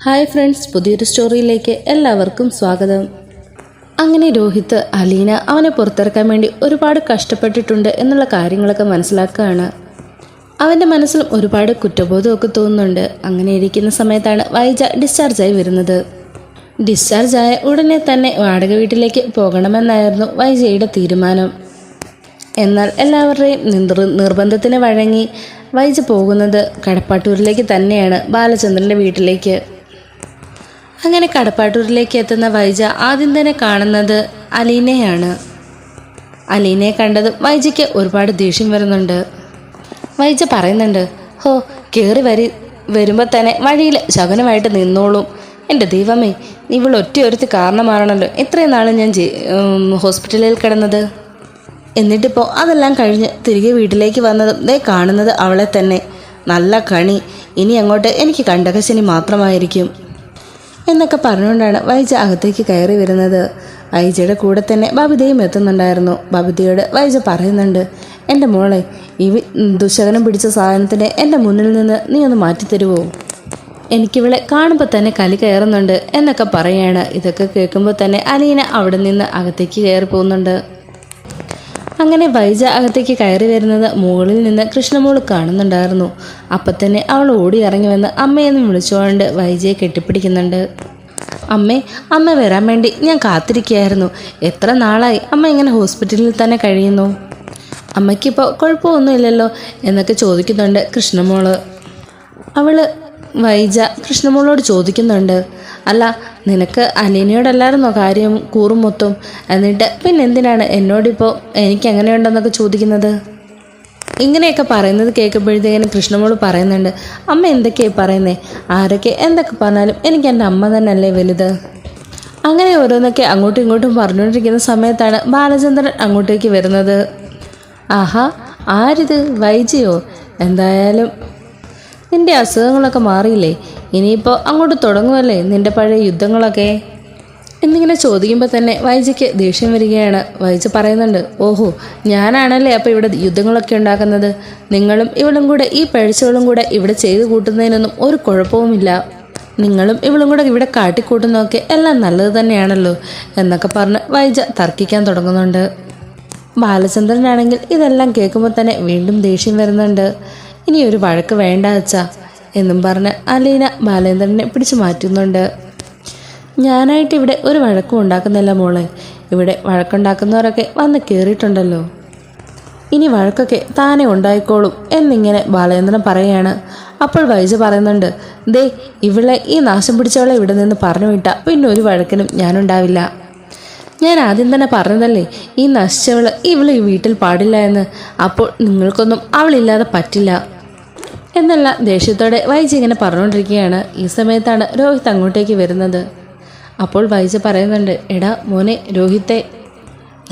Hi friends, പുതിയൊരു സ്റ്റോറിയിലേക്ക് എല്ലാവർക്കും സ്വാഗതം. അങ്ങനെ രോഹിത് അലീന അവനെ പുറത്തിറക്കാൻ വേണ്ടി ഒരുപാട് കഷ്ടപ്പെട്ടിട്ടുണ്ട് എന്നുള്ള കാര്യങ്ങളൊക്കെ മനസ്സിലാക്കുകയാണ്. അവൻ്റെ മനസ്സിലും ഒരുപാട് കുറ്റബോധമൊക്കെ തോന്നുന്നുണ്ട്. അങ്ങനെ ഇരിക്കുന്ന സമയത്താണ് വൈജ ഡിസ്ചാർജായി വരുന്നത്. ഡിസ്ചാർജായ ഉടനെ തന്നെ വാടക വീട്ടിലേക്ക് പോകണമെന്നായിരുന്നു വൈജയുടെ തീരുമാനം. എന്നാൽ എല്ലാവരുടെയും നിർബന്ധത്തിന് വഴങ്ങി വൈജ പോകുന്നത് കടപ്പാട്ടൂരിലേക്ക് തന്നെയാണ്, ബാലചന്ദ്രൻ്റെ വീട്ടിലേക്ക്. അങ്ങനെ കടപ്പാട്ടൂരിലേക്ക് എത്തുന്ന വൈജ ആദ്യം തന്നെ കാണുന്നത് അലീനയാണ്. അലീനയെ കണ്ടതും വൈജയ്ക്ക് ഒരുപാട് ദേഷ്യം വരുന്നുണ്ട്. വൈജ പറയുന്നുണ്ട്, ഹോ കയറി വരുമ്പോൾ തന്നെ വഴിയിൽ ശകുനമായിട്ട് നിന്നോളും. എൻ്റെ ദൈവമേ, ഇവൾ ഒറ്റയൊരുത്തി കാരണമാണല്ലോ ഇത്രയും നാൾ ഞാൻ ഹോസ്പിറ്റലിൽ കിടന്നത്. എന്നിട്ടിപ്പോൾ അതെല്ലാം കഴിഞ്ഞ് തിരികെ വീട്ടിലേക്ക് വന്നതും ദേ കാണുന്നത് അവളെ തന്നെ. നല്ല കണി, ഇനി അങ്ങോട്ട് എനിക്ക് കണ്ടകശനി മാത്രമായിരിക്കും എന്നൊക്കെ പറഞ്ഞുകൊണ്ടാണ് വൈജ അകത്തേക്ക് കയറി വരുന്നത്. വൈജയുടെ കൂടെ തന്നെ ബബിതയും എത്തുന്നുണ്ടായിരുന്നു. ബബിതയോട് വൈജ പറയുന്നുണ്ട്, എൻ്റെ മോളെ, ഈ ദുശകനം പിടിച്ച സാധനത്തിനെ എൻ്റെ മുന്നിൽ നിന്ന് നീ ഒന്ന് മാറ്റിത്തരുമോ? എനിക്കിവളെ കാണുമ്പോൾ തന്നെ കലി കയറുന്നുണ്ട് എന്നൊക്കെ പറയാണ്. ഇതൊക്കെ കേൾക്കുമ്പോൾ തന്നെ അലീന അവിടെ നിന്ന് അകത്തേക്ക് കയറി പോകുന്നുണ്ട്. അങ്ങനെ വൈജ അകത്തേക്ക് കയറി വരുന്നത് മുകളിൽ നിന്ന് കൃഷ്ണമോൾ കാണുന്നുണ്ടായിരുന്നു. അപ്പം തന്നെ അവൾ ഓടി ഇറങ്ങി വന്ന് അമ്മയെന്ന് വിളിച്ചുകൊണ്ട് വൈജയെ കെട്ടിപ്പിടിക്കുന്നുണ്ട്. അമ്മ വരാൻ വേണ്ടി ഞാൻ കാത്തിരിക്കുകയായിരുന്നു. എത്ര നാളായി അമ്മ ഇങ്ങനെ ഹോസ്പിറ്റലിൽ തന്നെ കഴിയുന്നു? അമ്മയ്ക്കിപ്പോൾ കുഴപ്പമൊന്നുമില്ലല്ലോ എന്നൊക്കെ ചോദിക്കുന്നുണ്ട് കൃഷ്ണമോള്. വൈജ കൃഷ്ണമോളോട് ചോദിക്കുന്നുണ്ട്, അല്ല നിനക്ക് അലീനയോടല്ലായിരുന്നോ കാര്യം കൂറും മൊത്തം? എന്നിട്ട് പിന്നെ എന്തിനാണ് എന്നോടിപ്പോൾ എനിക്ക് എങ്ങനെയുണ്ടെന്നൊക്കെ ചോദിക്കുന്നത്? ഇങ്ങനെയൊക്കെ പറയുന്നത് കേൾക്കുമ്പോഴത്തേക്കും കൃഷ്ണമോള് പറയുന്നുണ്ട്, അമ്മ എന്തൊക്കെയായി പറയുന്നേ? ആരൊക്കെ എന്തൊക്കെ പറഞ്ഞാലും എനിക്ക് എൻ്റെ അമ്മ തന്നെയല്ലേ വലുത്. അങ്ങനെ ഓരോന്നൊക്കെ അങ്ങോട്ടും ഇങ്ങോട്ടും പറഞ്ഞുകൊണ്ടിരിക്കുന്ന സമയത്താണ് ബാലചന്ദ്രൻ അങ്ങോട്ടേക്ക് വരുന്നത്. ആഹാ, ആരിത്? വൈജയോ? എന്തായാലും നിൻ്റെ അസുഖങ്ങളൊക്കെ മാറിയില്ലേ? ഇനിയിപ്പോൾ അങ്ങോട്ട് തുടങ്ങുമല്ലേ നിൻ്റെ പഴയ യുദ്ധങ്ങളൊക്കെ എന്നിങ്ങനെ ചോദിക്കുമ്പോൾ തന്നെ വൈജയ്ക്ക് ദേഷ്യം വരികയാണ്. വൈജ പറയുന്നുണ്ട്, ഓഹോ, ഞാനാണല്ലേ അപ്പോൾ ഇവിടെ യുദ്ധങ്ങളൊക്കെ ഉണ്ടാക്കുന്നത്. നിങ്ങളും ഇവളും കൂടെ, ഈ പഴിച്ചവളും കൂടെ ഇവിടെ ചെയ്തു കൂട്ടുന്നതിനൊന്നും ഒരു കുഴപ്പവുമില്ല. നിങ്ങളും ഇവളും കൂടെ ഇവിടെ കാട്ടിക്കൂട്ടുന്നതൊക്കെ എല്ലാം നല്ലത് തന്നെയാണല്ലോ എന്നൊക്കെ പറഞ്ഞ് വൈജ തർക്കിക്കാൻ തുടങ്ങുന്നുണ്ട്. ബാലചന്ദ്രനാണെങ്കിൽ ഇതെല്ലാം കേൾക്കുമ്പോൾ തന്നെ വീണ്ടും ദേഷ്യം വരുന്നുണ്ട്. ഇനി ഒരു വഴക്ക് വേണ്ട അച്ഛാ എന്നും പറഞ്ഞ് അലീന ബാലേന്ദ്രനെ പിടിച്ചു മാറ്റുന്നുണ്ട്. ഞാനായിട്ട് ഇവിടെ ഒരു വഴക്കും ഉണ്ടാക്കുന്നില്ല മോളെ. ഇവിടെ വഴക്കുണ്ടാക്കുന്നവരൊക്കെ വന്ന് കയറിയിട്ടുണ്ടല്ലോ, ഇനി വഴക്കൊക്കെ താനെ ഉണ്ടായിക്കോളും എന്നിങ്ങനെ ബാലേന്ദ്രൻ പറയുകയാണ്. അപ്പോൾ വൈജ പറയുന്നുണ്ട്, ദേ ഇവളെ, ഈ നാശം പിടിച്ചവളെ ഇവിടെ നിന്ന് പറഞ്ഞു വിട്ടാൽ പിന്നെ ഒരു വഴക്കിനും ഞാനുണ്ടാവില്ല. ഞാൻ ആദ്യം തന്നെ പറഞ്ഞതല്ലേ, ഈ നശിച്ചവള് ഈ വീട്ടിൽ പാടില്ല എന്ന്. അപ്പോൾ നിങ്ങൾക്കൊന്നും അവളില്ലാതെ പറ്റില്ല എന്നല്ല ദേഷ്യത്തോടെ വൈജ ഇങ്ങനെ പറഞ്ഞുകൊണ്ടിരിക്കുകയാണ്. ഈ സമയത്താണ് രോഹിത് അങ്ങോട്ടേക്ക് വരുന്നത്. അപ്പോൾ വൈജ പറയുന്നുണ്ട്, എടാ മോനെ രോഹിത്തെ,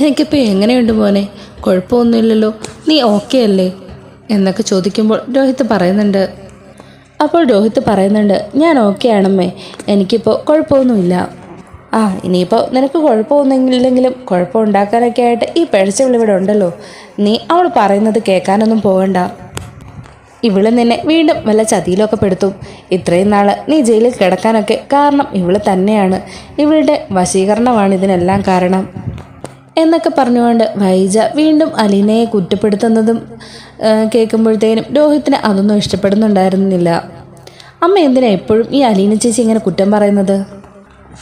എനിക്കിപ്പോൾ എങ്ങനെയുണ്ട് മോനെ? കുഴപ്പമൊന്നുമില്ലല്ലോ, നീ ഓക്കെ അല്ലേ എന്നൊക്കെ ചോദിക്കുമ്പോൾ രോഹിത് പറയുന്നുണ്ട്. ഞാൻ ഓക്കെ ആണമ്മേ, എനിക്കിപ്പോൾ കുഴപ്പമൊന്നുമില്ല. ഇനിയിപ്പോൾ നിനക്ക് കുഴപ്പമൊന്നുമില്ലെങ്കിലും കുഴപ്പമുണ്ടാക്കാനൊക്കെ ആയിട്ട് ഈ പിഴച്ചവൾ ഇവിടെ ഉണ്ടല്ലോ. നീ അവൾ പറയുന്നത് കേൾക്കാനൊന്നും പോകണ്ട. ഇവള് നിന്നെ വീണ്ടും വല്ല ചതിയിലൊക്കെ പെടുത്തും. ഇത്രയും നാൾ നീ ജയിലിൽ കിടക്കാനൊക്കെ കാരണം ഇവള് തന്നെയാണ്. ഇവളുടെ വശീകരണമാണ് ഇതിനെല്ലാം കാരണം എന്നൊക്കെ പറഞ്ഞുകൊണ്ട് വൈജ വീണ്ടും അലീനയെ കുറ്റപ്പെടുത്തുന്നതും കേൾക്കുമ്പോഴത്തേനും രോഹിത്തിന് അതൊന്നും ഇഷ്ടപ്പെടുന്നുണ്ടായിരുന്നില്ല. അമ്മ എന്തിനാ എപ്പോഴും ഈ അലീന ചേച്ചി ഇങ്ങനെ കുറ്റം പറയുന്നത്?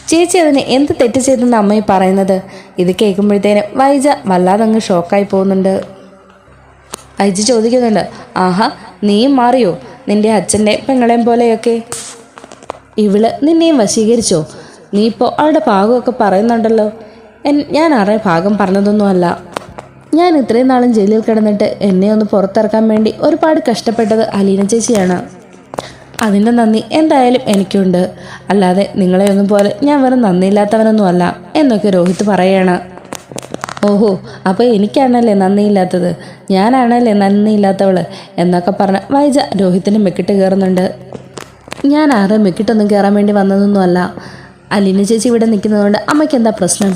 ചേച്ചി അതിന് എന്ത് തെറ്റ് ചെയ്തെന്ന് അമ്മയെ പറയുന്നത്? ഇത് കേൾക്കുമ്പോഴത്തേനും വൈജ വല്ലാതെ അങ്ങ് ഷോക്കായി പോകുന്നുണ്ട്. വൈജ ചോദിക്കുന്നുണ്ട്, ആഹാ, നീയും മാറിയോ? നിൻ്റെ അച്ഛൻ്റെ പെങ്ങളെയും പോലെയൊക്കെ ഇവള് നിന്നെയും വശീകരിച്ചോ? നീ ഇപ്പോൾ അവളുടെ ഭാഗമൊക്കെ പറയുന്നുണ്ടല്ലോ. ഞാൻ ആരുടെ ഭാഗം പറഞ്ഞതൊന്നുമല്ല. ഞാൻ ഇത്രയും നാളും ജയിലിൽ കിടന്നിട്ട് എന്നെ ഒന്ന് പുറത്തിറക്കാൻ വേണ്ടി ഒരുപാട് കഷ്ടപ്പെട്ടത് അലീന ചേച്ചിയാണ്. അതിൻ്റെ നന്ദി എന്തായാലും എനിക്കുണ്ട്. അല്ലാതെ നിങ്ങളെയൊന്നും പോലെ ഞാൻ വെറും നന്ദിയില്ലാത്തവനൊന്നുമല്ല എന്നൊക്കെ രോഹിത് പറയാണ്. ഓഹോ, അപ്പോൾ എനിക്കാണല്ലേ നന്ദിയില്ലാത്തത്, ഞാനാണല്ലേ നന്ദിയില്ലാത്തവള് എന്നൊക്കെ പറഞ്ഞ് വൈജ രോഹിത്തിൻ്റെ മെക്കിട്ട് കയറുന്നുണ്ട്. ഞാൻ ആരുടെ മെക്കിട്ടൊന്നും കയറാൻ വേണ്ടി വന്നതൊന്നുമല്ല. അലീന ചേച്ചി ഇവിടെ നിൽക്കുന്നതുകൊണ്ട് അമ്മയ്ക്ക് എന്താ പ്രശ്നം?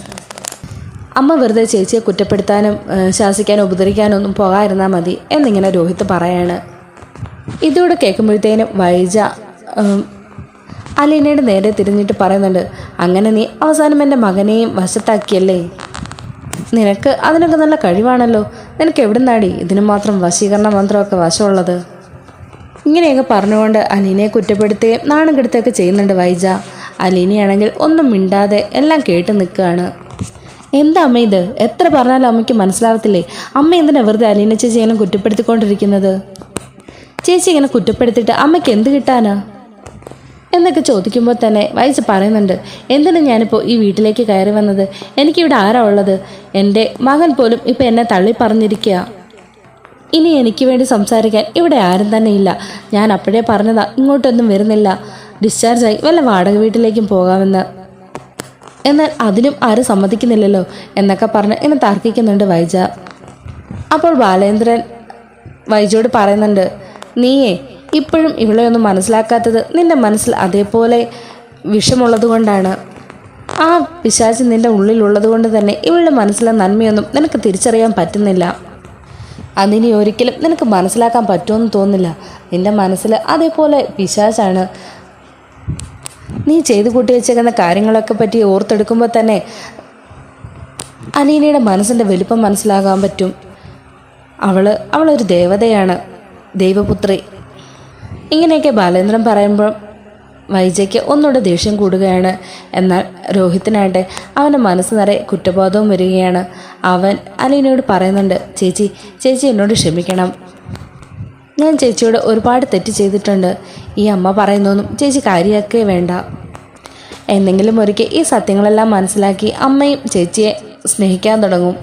അമ്മ വെറുതെ ചേച്ചിയെ കുറ്റപ്പെടുത്താനും ശാസിക്കാനും ഉപദ്രവിക്കാനും ഒന്നും പോകാതിരുന്നാൽ മതി എന്നിങ്ങനെ രോഹിത് പറയാണ്. ഇതോടെ കേൾക്കുമ്പോഴത്തേനും വൈജ അലീനയുടെ നേരെ തിരിഞ്ഞിട്ട് പറയുന്നുണ്ട്, അങ്ങനെ നീ അവസാനം എൻ്റെ മകനെയും വശത്താക്കിയല്ലേ? നിനക്ക് അതിനൊക്കെ നല്ല കഴിവാണല്ലോ. നിനക്ക് എവിടുന്നാടി ഇതിന് മാത്രം വശീകരണ മന്ത്രമൊക്കെ വശമുള്ളത്? ഇങ്ങനെയൊക്കെ പറഞ്ഞുകൊണ്ട് അലീനയെ കുറ്റപ്പെടുത്തുകയും നാണം കെടുത്തുകയൊക്കെ ചെയ്യുന്നുണ്ട് വൈജ. അലീനയാണെങ്കിൽ ഒന്നും മിണ്ടാതെ എല്ലാം കേട്ട് നിൽക്കുകയാണ്. എന്താ അമ്മ ഇത്? എത്ര പറഞ്ഞാലും അമ്മയ്ക്ക് മനസ്സിലാവത്തില്ലേ? അമ്മ എന്തിനാ വെറുതെ അലീന ചേച്ചി ഇങ്ങനെ കുറ്റപ്പെടുത്തിക്കൊണ്ടിരിക്കുന്നത്? ചേച്ചി ഇങ്ങനെ കുറ്റപ്പെടുത്തിയിട്ട് അമ്മയ്ക്ക് എന്ത് കിട്ടാനാ എന്നൊക്കെ ചോദിക്കുമ്പോൾ തന്നെ വൈജ പറയുന്നുണ്ട്, എന്തിനാ ഞാനിപ്പോൾ ഈ വീട്ടിലേക്ക് കയറി വന്നത്? എനിക്കിവിടെ ആരാ ഉള്ളത്? എൻ്റെ മകൻ പോലും ഇപ്പം എന്നെ തള്ളി പറഞ്ഞിരിക്കുക. ഇനി എനിക്ക് വേണ്ടി സംസാരിക്കാൻ ഇവിടെ ആരും തന്നെ ഇല്ല. ഞാൻ അപ്പോഴേ പറഞ്ഞതാ ഇങ്ങോട്ടൊന്നും വരുന്നില്ല, ഡിസ്ചാർജായി വല്ല വാടക വീട്ടിലേക്കും പോകാമെന്ന്. എന്നാൽ അതിനും ആരും സമ്മതിക്കുന്നില്ലല്ലോ എന്നൊക്കെ പറഞ്ഞ് എന്നെ തർക്കിക്കുന്നുണ്ട് വൈജ. അപ്പോൾ ബാലേന്ദ്രൻ വൈജയോട് പറയുന്നുണ്ട്, നീയേ ഇപ്പോഴും ഇവളെ ഒന്നും മനസ്സിലാക്കാത്തത് നിന്റെ മനസ്സിൽ അതേപോലെ വിഷമുള്ളത് കൊണ്ടാണ്. ആ പിശാച് നിന്റെ ഉള്ളിലുള്ളത് കൊണ്ട് തന്നെ ഇവളുടെ മനസ്സിലെ നന്മയൊന്നും നിനക്ക് തിരിച്ചറിയാൻ പറ്റുന്നില്ല. അതിനി ഒരിക്കലും നിനക്ക് മനസ്സിലാക്കാൻ പറ്റുമെന്ന് തോന്നില്ല. നിന്റെ മനസ്സിൽ അതേപോലെ പിശാചാണ്. നീ ചെയ്തു കൂട്ടി വെച്ചേക്കുന്ന കാര്യങ്ങളൊക്കെ പറ്റി ഓർത്തെടുക്കുമ്പോൾ തന്നെ അലീനയുടെ മനസ്സിൻ്റെ വലിപ്പം മനസ്സിലാകാൻ പറ്റും. അവളൊരു ദേവതയാണ്, ദൈവപുത്രി. ഇങ്ങനെയൊക്കെ ബാലേന്ദ്രൻ പറയുമ്പോൾ വൈജയ്ക്ക് ഒന്നുകൂടെ ദേഷ്യം കൂടുകയാണ്. എന്നാൽ രോഹിത്തിനായിട്ട് അവൻ്റെ മനസ്സ് നിറയെ കുറ്റബോധവും വരികയാണ്. അവൻ അലീനയോട് പറയുന്നുണ്ട്, ചേച്ചി എന്നോട് ക്ഷമിക്കണം. ഞാൻ ചേച്ചിയോട് ഒരുപാട് തെറ്റ് ചെയ്തിട്ടുണ്ട്. ഈ അമ്മ പറയുന്നൊന്നും ചേച്ചി കാര്യമാക്കേ വേണ്ട. എന്തെങ്കിലും ഒരിക്കൽ ഈ സത്യങ്ങളെല്ലാം മനസ്സിലാക്കി അമ്മയും ചേച്ചിയെ സ്നേഹിക്കാൻ തുടങ്ങും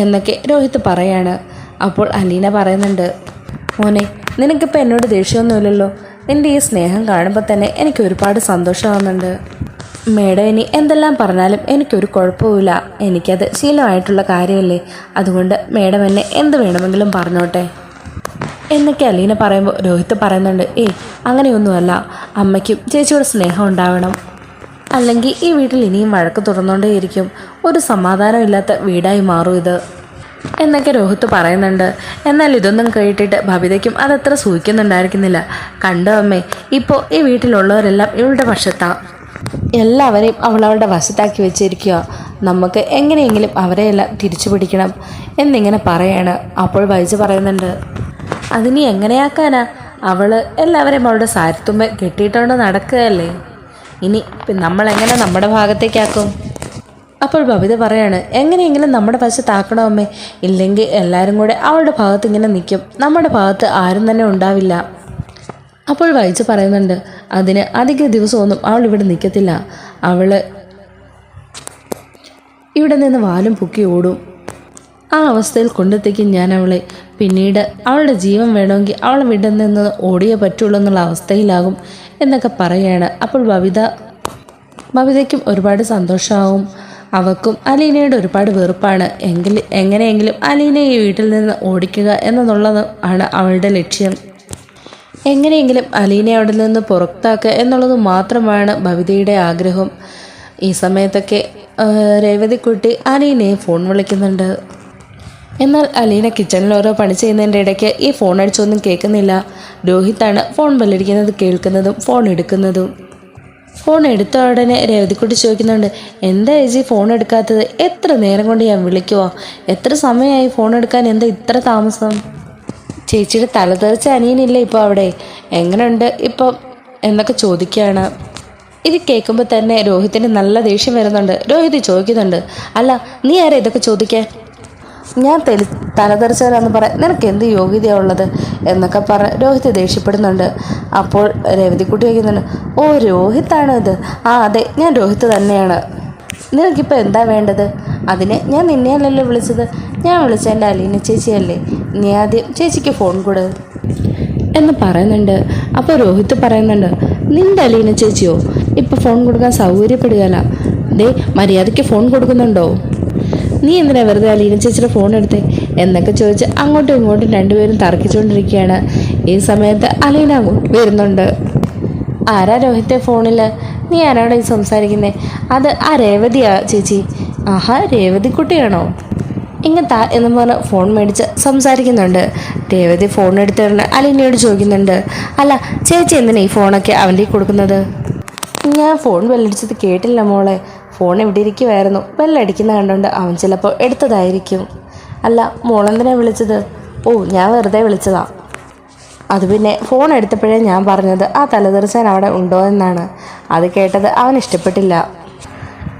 എന്നൊക്കെ രോഹിത്ത് പറയാണ്. അപ്പോൾ അലീന പറയുന്നുണ്ട്, മോനെ നിനക്കിപ്പോൾ എന്നോട് ദേഷ്യമൊന്നുമില്ലല്ലോ. നിൻ്റെ ഈ സ്നേഹം കാണുമ്പോൾ തന്നെ എനിക്ക് ഒരുപാട് സന്തോഷമാകുന്നുണ്ട്. മേഡം ഇനി എന്തെല്ലാം പറഞ്ഞാലും എനിക്കൊരു കുഴപ്പമില്ല. എനിക്കത് ശീലമായിട്ടുള്ള കാര്യമല്ലേ. അതുകൊണ്ട് മേഡം എന്നെ എന്ത് വേണമെങ്കിലും പറഞ്ഞോട്ടെ എന്നൊക്കെ അലീന പറയുമ്പോൾ രോഹിത്ത് പറയുന്നുണ്ട്, അങ്ങനെയൊന്നുമല്ല. അമ്മയ്ക്കും ചേച്ചിയോട് സ്നേഹം ഉണ്ടാവണം. അല്ലെങ്കിൽ ഈ വീട്ടിൽ ഇനിയും വഴക്ക് തുറന്നുകൊണ്ടേയിരിക്കും. ഒരു സമാധാനമില്ലാത്ത വീടായി മാറും ഇത് എന്നൊക്കെ രോഹിത്ത് പറയുന്നുണ്ട്. എന്നാൽ ഇതൊന്നും കേട്ടിട്ട് ബബിതയ്ക്കും അതത്ര സൂഹിക്കുന്നുണ്ടായിരിക്കുന്നില്ല. കണ്ടോ അമ്മേ, ഇപ്പോൾ ഈ വീട്ടിലുള്ളവരെല്ലാം ഇവളുടെ വശത്താണ്. എല്ലാവരെയും അവളവളുടെ വശത്താക്കി വെച്ചിരിക്കുക. നമുക്ക് എങ്ങനെയെങ്കിലും അവരെയെല്ലാം തിരിച്ചു പിടിക്കണം എന്നിങ്ങനെ പറയാണ്. അപ്പോൾ വൈജ പറയുന്നുണ്ട്, അതിനി എങ്ങനെയാക്കാനാ? അവള് എല്ലാവരെയും അവളുടെ സാരത്തുമ്പ് കെട്ടിയിട്ടുകൊണ്ട് നടക്കുകയല്ലേ. ഇനി നമ്മളെങ്ങനെ നമ്മുടെ ഭാഗത്തേക്കാക്കും? അപ്പോൾ ബബിത പറയാണ്, എങ്ങനെയെങ്കിലും നമ്മുടെ വശത്താക്കണോ അമ്മേ. ഇല്ലെങ്കിൽ എല്ലാവരും കൂടെ അവളുടെ ഭാഗത്ത് ഇങ്ങനെ നിൽക്കും. നമ്മുടെ ഭാഗത്ത് ആരും തന്നെ ഉണ്ടാവില്ല. അപ്പോൾ വൈജ പറയുന്നുണ്ട്, അതിന് അധിക ദിവസമൊന്നും അവൾ ഇവിടെ നിൽക്കത്തില്ല. അവൾ ഇവിടെ നിന്ന് വാലും പൊക്കി ഓടും. ആ അവസ്ഥയിൽ കൊണ്ടെത്തിക്കും ഞാൻ അവളെ. പിന്നീട് അവളുടെ ജീവൻ വേണമെങ്കിൽ അവളെ ഇവിടെ നിന്ന് ഓടിയേ പറ്റുള്ളൂ എന്നുള്ള അവസ്ഥയിലാകും എന്നൊക്കെ പറയുകയാണ്. അപ്പോൾ ബബിതയ്ക്കും ഒരുപാട് സന്തോഷമാവും. അവൾക്കും അലീനയുടെ ഒരുപാട് വെറുപ്പാണ്. എങ്ങനെയെങ്കിലും അലീനയെ ഈ വീട്ടിൽ നിന്ന് ഓടിക്കുക എന്നുള്ളത് ആണ് അവളുടെ ലക്ഷ്യം. എങ്ങനെയെങ്കിലും അലീനയെ അവിടെ നിന്ന് പുറത്താക്കുക എന്നുള്ളത് മാത്രമാണ് ബബിതയുടെ ആഗ്രഹം. ഈ സമയത്തൊക്കെ രേവതിക്കുട്ടി അലീനയെ ഫോൺ വിളിക്കുന്നുണ്ട്. എന്നാൽ അലീന കിച്ചണിൽ ഓരോ പണി ചെയ്യുന്നതിൻ്റെ ഇടയ്ക്ക് ഈ ഫോൺ അടിച്ചൊന്നും കേൾക്കുന്നില്ല. രോഹിത്താണ് ഫോൺ ബെല്ലടിക്കുന്നത് കേൾക്കുന്നതും ഫോൺ എടുക്കുന്നതും. ഫോൺ എടുത്ത ഉടനെ രേവതിക്കുട്ടി ചോദിക്കുന്നുണ്ട്, എന്താ ചേച്ചി ഫോൺ എടുക്കാത്തത്? എത്ര നേരം കൊണ്ട് ഞാൻ വിളിക്കുവോ? എത്ര സമയമായി ഫോൺ എടുക്കാൻ? എന്താ ഇത്ര താമസം? ചേച്ചിയുടെ തലതെറിച്ച അനിയനില്ലേ ഇപ്പോൾ അവിടെ? എങ്ങനെയുണ്ട് ഇപ്പം എന്നൊക്കെ ചോദിക്കുകയാണ്. ഇത് കേൾക്കുമ്പോൾ തന്നെ രോഹിത്തിന് നല്ല ദേഷ്യം വരുന്നുണ്ട്. രോഹിത് ചോദിക്കുന്നുണ്ട്, അല്ല നീ ആരാ ഇതൊക്കെ ചോദിക്കാൻ? ഞാൻ തലതെറിച്ചവരാന്ന് പറയാൻ നിനക്ക് എന്ത് യോഗ്യതയുള്ളത് എന്നൊക്കെ പറഞ്ഞ് രോഹിത് ദേഷ്യപ്പെടുന്നുണ്ട്. അപ്പോൾ രേവതിക്കുട്ടി ചോദിക്കുന്നുണ്ട്, ഓ രോഹിത്താണോ ഇത്? ആ അതെ, ഞാൻ രോഹിത്ത് തന്നെയാണ്. നിനക്കിപ്പോൾ എന്താ വേണ്ടത്? അതിന് ഞാൻ നിന്നെയല്ലല്ലോ വിളിച്ചത്. ഞാൻ വിളിച്ച എൻ്റെ അലീന ചേച്ചിയല്ലേ. നീ ആദ്യം ചേച്ചിക്ക് ഫോൺ കൊട് എന്ന് പറയുന്നുണ്ട്. അപ്പോൾ രോഹിത്ത് പറയുന്നുണ്ട്, നിൻ്റെ അലീന ചേച്ചിയോ? ഇപ്പോൾ ഫോൺ കൊടുക്കാൻ സൗകര്യപ്പെടുകയല്ല. ദേ മര്യാദയ്ക്ക് ഫോൺ കൊടുക്കുന്നുണ്ടോ? നീ എന്തിനാ വെറുതെ അലീന ചേച്ചിയുടെ ഫോൺ എടുത്തേ എന്നൊക്കെ ചോദിച്ച് അങ്ങോട്ടും ഇങ്ങോട്ടും രണ്ടുപേരും തർക്കിച്ചുകൊണ്ടിരിക്കുകയാണ്. ഈ സമയത്ത് അലീന അങ്ങോട്ട് വരുന്നുണ്ട്. ആരാ രോഹിത്തെ ഫോണിൽ? നീ ആരാണോ ഈ സംസാരിക്കുന്നത്? അത് ആ രേവതിയാ ചേച്ചി. ആഹാ, രേവതിക്കുട്ടിയാണോ? ഇങ്ങത്താ എന്ന് പറഞ്ഞ് ഫോൺ മേടിച്ച് സംസാരിക്കുന്നുണ്ട്. രേവതി ഫോൺ എടുത്തിട്ട് അലീനയോട് ചോദിക്കുന്നുണ്ട്, അല്ല ചേച്ചി എന്തിനാ ഈ ഫോണൊക്കെ അവൻ്റെ കൊടുക്കുന്നത്? ഞാൻ ഫോൺ ബെല്ലടിച്ചത് കേട്ടില്ല മോളെ. ഫോൺ ഇവിടെ ഇരിക്കുമായിരുന്നു. ബെല്ലടിക്കുന്ന കണ്ടുകൊണ്ട് അവൻ ചിലപ്പോൾ എടുത്തതായിരിക്കും. അല്ല, മോളെന്തിനാ വിളിച്ചത്? ഓ, ഞാൻ വെറുതെ വിളിച്ചതാ. അത് പിന്നെ ഫോൺ എടുത്തപ്പോഴേ ഞാൻ പറഞ്ഞത് ആ തലതെറിച്ചാൻ അവിടെ ഉണ്ടോ എന്നാണ്. അത് കേട്ടത് അവൻ ഇഷ്ടപ്പെട്ടില്ല.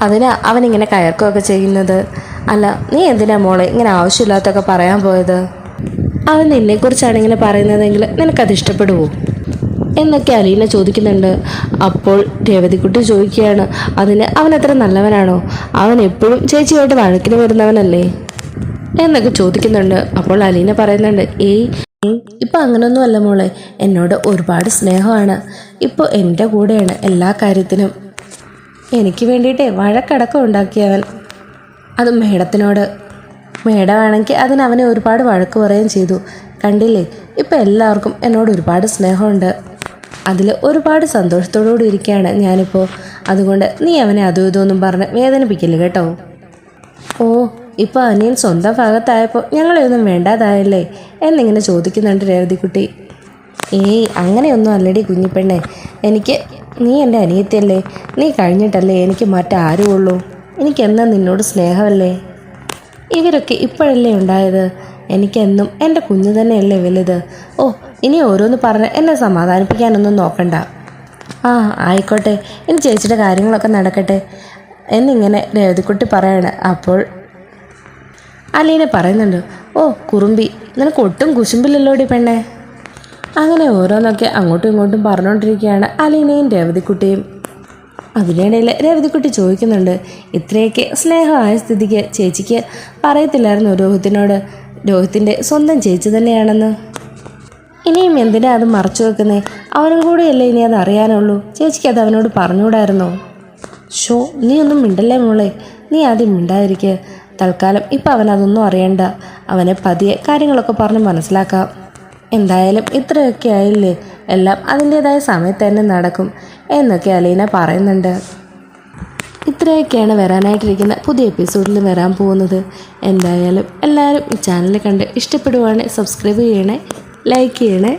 അതിനാ അവനിങ്ങനെ കയർക്കുകയൊക്കെ ചെയ്യുന്നത്. അല്ല, നീ എന്തിനാ മോളെ ഇങ്ങനെ ആവശ്യമില്ലാത്തൊക്കെ പറയാൻ പോയത്? അവൻ നിന്നെക്കുറിച്ചാണ് ഇങ്ങനെ പറയുന്നതെങ്കിൽ നിനക്കത് ഇഷ്ടപ്പെടുമോ എന്നൊക്കെ അലീന ചോദിക്കുന്നുണ്ട്. അപ്പോൾ രേവതിക്കുട്ടി ചോദിക്കുകയാണ്, അതിന് അവൻ അത്ര നല്ലവനാണോ? അവൻ എപ്പോഴും ചേച്ചിയായിട്ട് വഴക്കിന് വരുന്നവനല്ലേ എന്നൊക്കെ ചോദിക്കുന്നുണ്ട്. അപ്പോൾ അലീന പറയുന്നുണ്ട്, ഇപ്പം അങ്ങനൊന്നും അല്ല മോളെ, എന്നോട് ഒരുപാട് സ്നേഹമാണ്. ഇപ്പോൾ എൻ്റെ കൂടെയാണ് എല്ലാ കാര്യത്തിനും. എനിക്ക് വേണ്ടിയിട്ടേ വഴക്കടക്കം ഉണ്ടാക്കിയവൻ, അത് മേഡത്തിനോട്. മേഡമാണെങ്കിൽ അതിന് അവനെ ഒരുപാട് വഴക്ക് പറയുകയും ചെയ്തു. കണ്ടില്ലേ, ഇപ്പം എല്ലാവർക്കും എന്നോട് ഒരുപാട് സ്നേഹമുണ്ട്. അതിൽ ഒരുപാട് സന്തോഷത്തോടുകൂടി ഇരിക്കുകയാണ് ഞാനിപ്പോൾ. അതുകൊണ്ട് നീ അവനെ അതും ഇതൊന്നും പറഞ്ഞ് വേദനിപ്പിക്കില്ല കേട്ടോ. ഓ, ഇപ്പോൾ അനിയൻ സ്വന്തം ഭാഗത്തായപ്പോൾ ഞങ്ങളെ ഒന്നും വേണ്ടാതായല്ലേ എന്നിങ്ങനെ ചോദിക്കുന്നുണ്ട് രേവതിക്കുട്ടി. അങ്ങനെയൊന്നും അല്ലടി കുഞ്ഞിപ്പെണ്ണെ. നീ എൻ്റെ അനിയത്തിയല്ലേ. നീ കഴിഞ്ഞിട്ടല്ലേ എനിക്ക് മറ്റാരും ഉള്ളൂ. എനിക്കെന്നാ നിന്നോട് സ്നേഹമല്ലേ. ഇവരൊക്കെ ഇപ്പോഴല്ലേ ഉണ്ടായത്. എനിക്കെന്നും എൻ്റെ കുഞ്ഞു തന്നെയല്ലേ വലുത്. ഓ, ഇനി ഓരോന്ന് പറഞ്ഞ് എന്നെ സമാധാനിപ്പിക്കാനൊന്നും നോക്കണ്ട. ആയിക്കോട്ടെ, ഇനി ചേച്ചിയുടെ കാര്യങ്ങളൊക്കെ നടക്കട്ടെ എന്നിങ്ങനെ രേവതിക്കുട്ടി പറയാണ്. അപ്പോൾ അലീന പറയുന്നുണ്ട്, ഓ കുറുമ്പി, നിനക്ക് ഒട്ടും കുശുമ്പില്ലല്ലോടി പെണ്ണെ. അങ്ങനെ ഓരോന്നൊക്കെ അങ്ങോട്ടും ഇങ്ങോട്ടും പറഞ്ഞുകൊണ്ടിരിക്കുകയാണ് അലീനയും രേവതിക്കുട്ടിയും. അതിനിടയിൽ രേവതിക്കുട്ടി ചോദിക്കുന്നുണ്ട്, ഇത്രയൊക്കെ സ്നേഹമായ സ്ഥിതിക്ക് ചേച്ചിക്ക് പറയത്തില്ലായിരുന്നു രോഹിത്തിനോട് രോഹിത്തിൻ്റെ സ്വന്തം ചേച്ചി തന്നെയാണെന്ന്? ഇനിയും എന്തിനാ അത് മറച്ചു വെക്കുന്നേ? അവനും കൂടെയല്ലേ ഇനി അത് അറിയാനുള്ളൂ. ചേച്ചിക്ക് അത് അവനോട് പറഞ്ഞുകൂടായിരുന്നോ? നീ ഒന്നും മിണ്ടല്ലേ മോളെ. നീ ആദ്യം മിണ്ടാതിരിക്കുക. തൽക്കാലം ഇപ്പം അവനതൊന്നും അറിയണ്ട. അവനെ പതിയെ കാര്യങ്ങളൊക്കെ പറഞ്ഞ് മനസ്സിലാക്കാം. എന്തായാലും ഇത്രയൊക്കെ ആയില്ലേ, എല്ലാം അതിൻ്റേതായ സമയത്ത് തന്നെ നടക്കും എന്നൊക്കെ അലീന പറയുന്നുണ്ട്. ഇത്രയൊക്കെയാണ് വരാനായിട്ടിരിക്കുന്ന പുതിയ എപ്പിസോഡിൽ വരാൻ പോകുന്നത്. എന്തായാലും എല്ലാവരും ഈ ചാനൽ കണ്ട് ഇഷ്ടപ്പെടുവാണെങ്കിൽ സബ്സ്ക്രൈബ് ചെയ്യണേ, ലൈക്ക് ചെയ്യണേ.